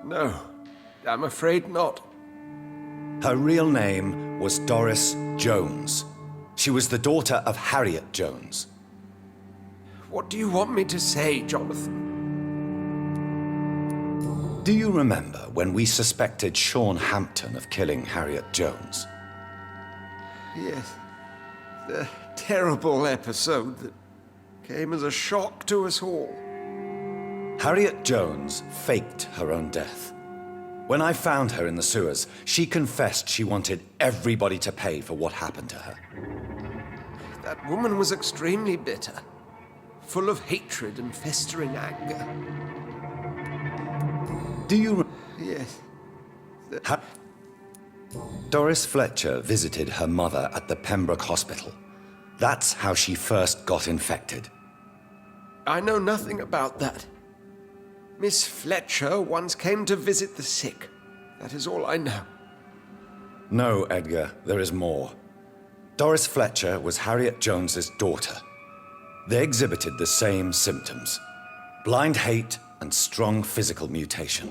No, I'm afraid not. Her real name was Doris Jones. She was the daughter of Harriet Jones. What do you want me to say, Jonathan? Do you remember when we suspected Sean Hampton of killing Harriet Jones? Yes. The terrible episode that came as a shock to us all. Harriet Jones faked her own death. When I found her in the sewers, she confessed she wanted everybody to pay for what happened to her. That woman was extremely bitter, full of hatred and festering anger. Do you... Yes. Doris Fletcher visited her mother at the Pembroke Hospital. That's how she first got infected. I know nothing about that. Miss Fletcher once came to visit the sick. That is all I know. No, Edgar, there is more. Doris Fletcher was Harriet Jones's daughter. They exhibited the same symptoms: blind hate and strong physical mutation.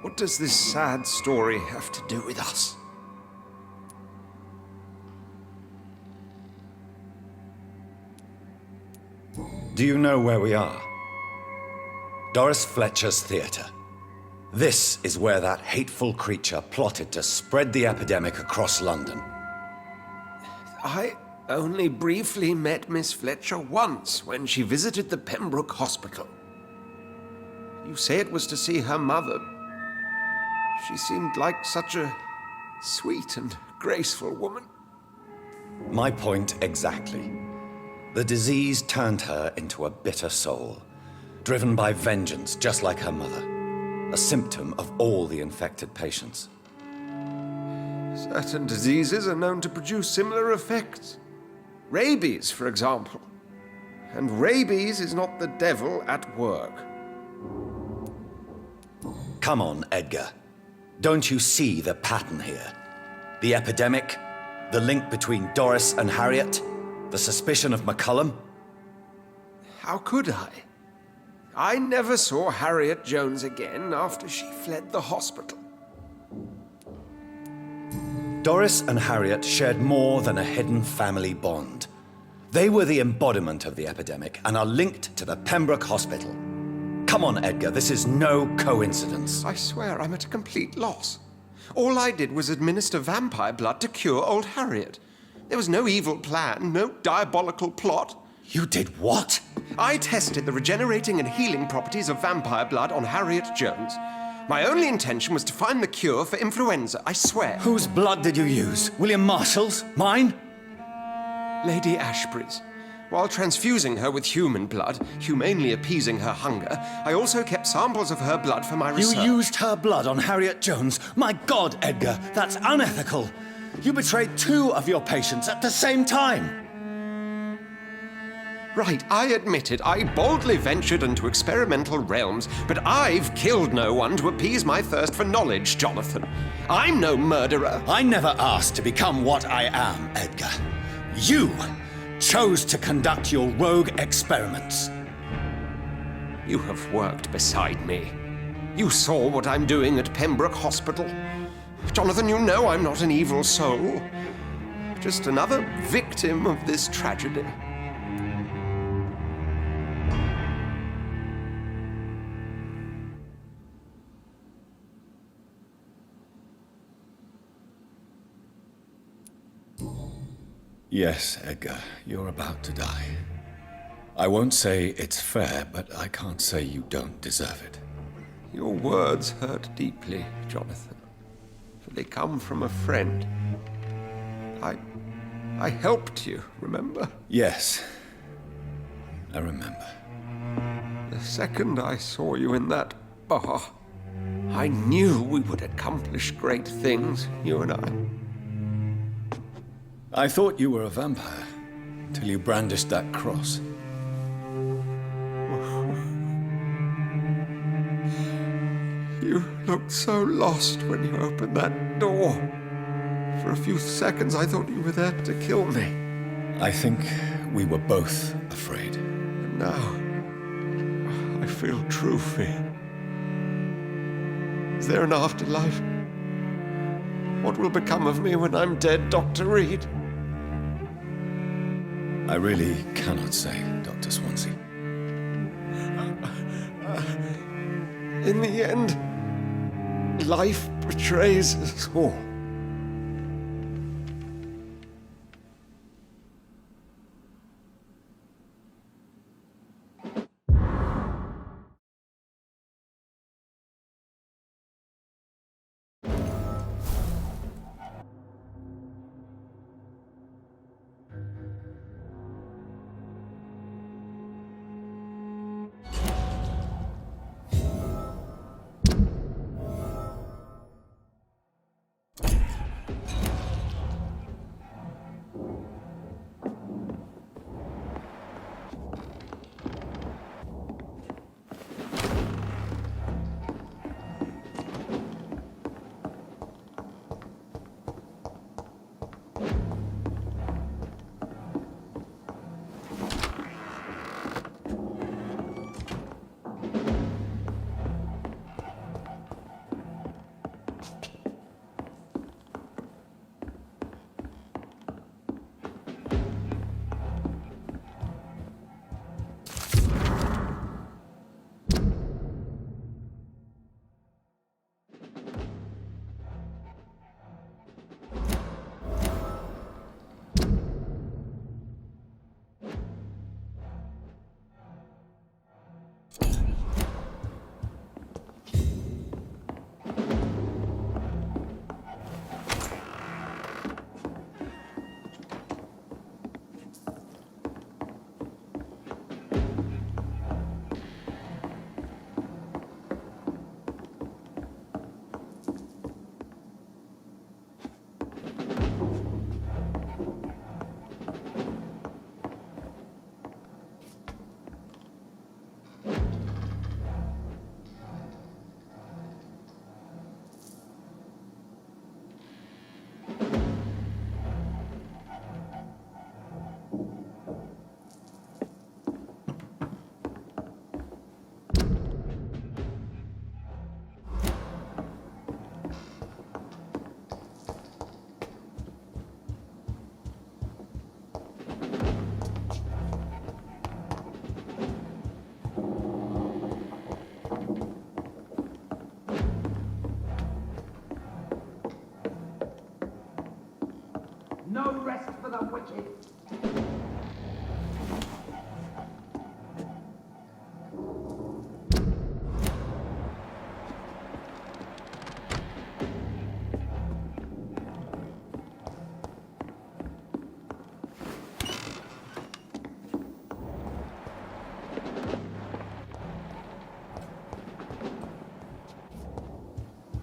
What does this sad story have to do with us? Do you know where we are? Doris Fletcher's theatre. This is where that hateful creature plotted to spread the epidemic across London. I only briefly met Miss Fletcher once when she visited the Pembroke Hospital. You say it was to see her mother. She seemed like such a sweet and graceful woman. My point exactly. The disease turned her into a bitter soul, driven by vengeance just like her mother, a symptom of all the infected patients. Certain diseases are known to produce similar effects. Rabies, for example. And rabies is not the devil at work. Come on, Edgar. Don't you see the pattern here? The epidemic, the link between Doris and Harriet, the suspicion of McCullum? How could I? I never saw Harriet Jones again after she fled the hospital. Doris and Harriet shared more than a hidden family bond. They were the embodiment of the epidemic and are linked to the Pembroke Hospital. Come on, Edgar, this is no coincidence. I swear I'm at a complete loss. All I did was administer vampire blood to cure old Harriet. There was no evil plan, no diabolical plot. You did what? I tested the regenerating and healing properties of vampire blood on Harriet Jones. My only intention was to find the cure for influenza, I swear. Whose blood did you use? William Marshall's? Mine? Lady Ashbury's. While transfusing her with human blood, humanely appeasing her hunger, I also kept samples of her blood for my research. You used her blood on Harriet Jones? My God, Edgar, that's unethical. You betrayed 2 of your patients at the same time. Right, I admit it. I boldly ventured into experimental realms, but I've killed no one to appease my thirst for knowledge, Jonathan. I'm no murderer. I never asked to become what I am, Edgar. You chose to conduct your rogue experiments. You have worked beside me. You saw what I'm doing at Pembroke Hospital. Jonathan, you know I'm not an evil soul. Just another victim of this tragedy. Yes, Edgar, you're about to die. I won't say it's fair, but I can't say you don't deserve it. Your words hurt deeply, Jonathan, for they come from a friend. I helped you, remember? Yes, I remember. The second I saw you in that bar, I knew we would accomplish great things, you and I. I thought you were a vampire, till you brandished that cross. You looked so lost when you opened that door. For a few seconds, I thought you were there to kill me. I think we were both afraid. And now, I feel true fear. Is there an afterlife? What will become of me when I'm dead, Dr. Reed? I really cannot say, Dr. Swansea. In the end, life betrays us all. No rest for the wicked.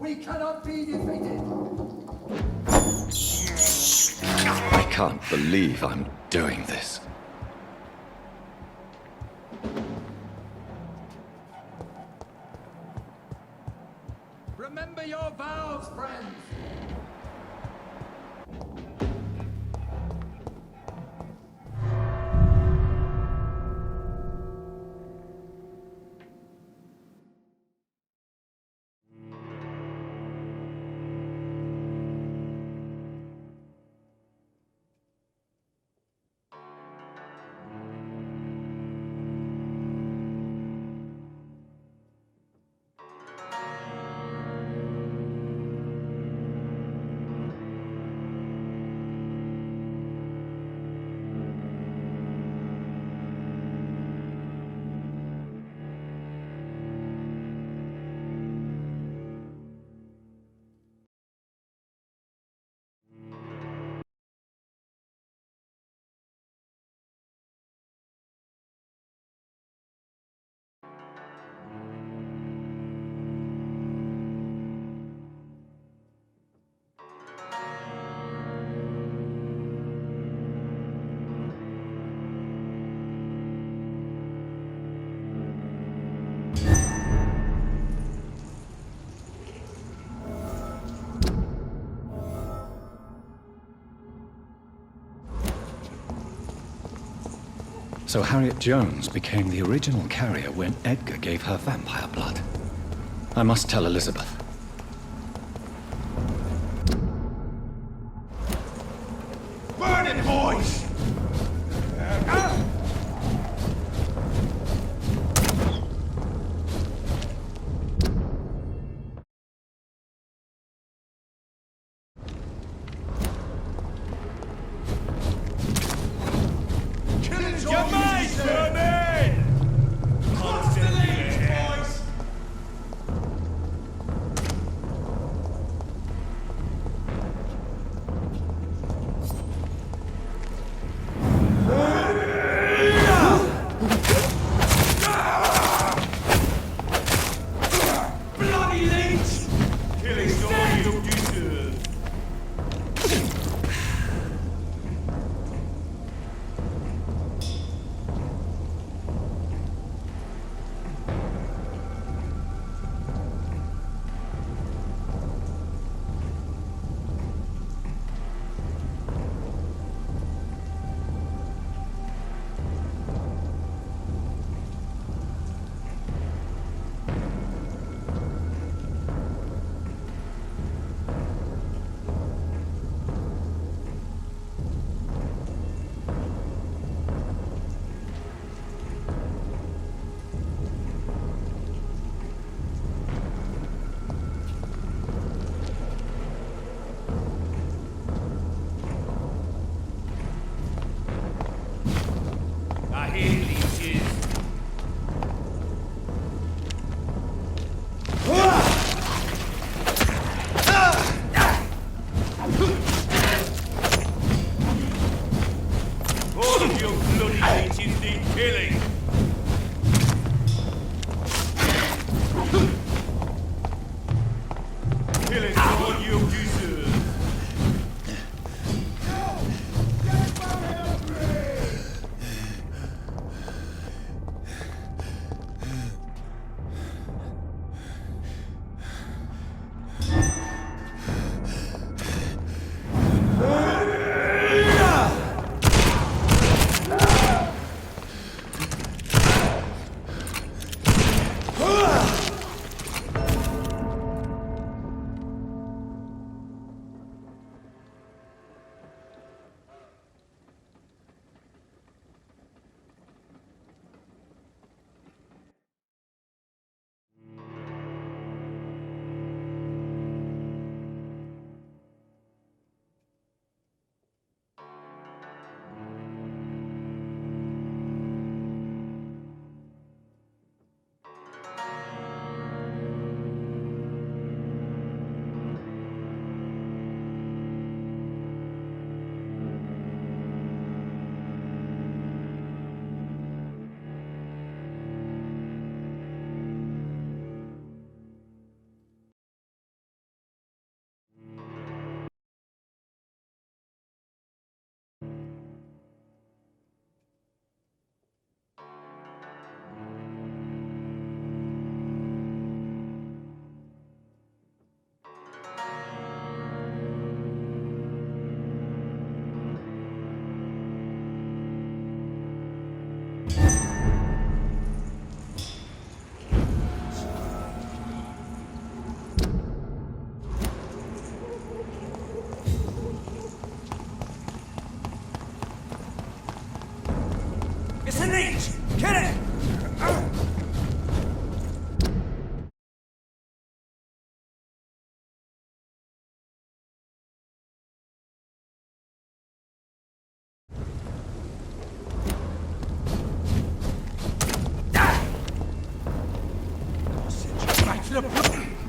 We cannot be defeated. I can't believe I'm doing this. Remember your vows, friends. So Harriet Jones became the original carrier when Edgar gave her vampire blood. I must tell Elizabeth. you deserve. It's a leech! Kill it! Right to the point.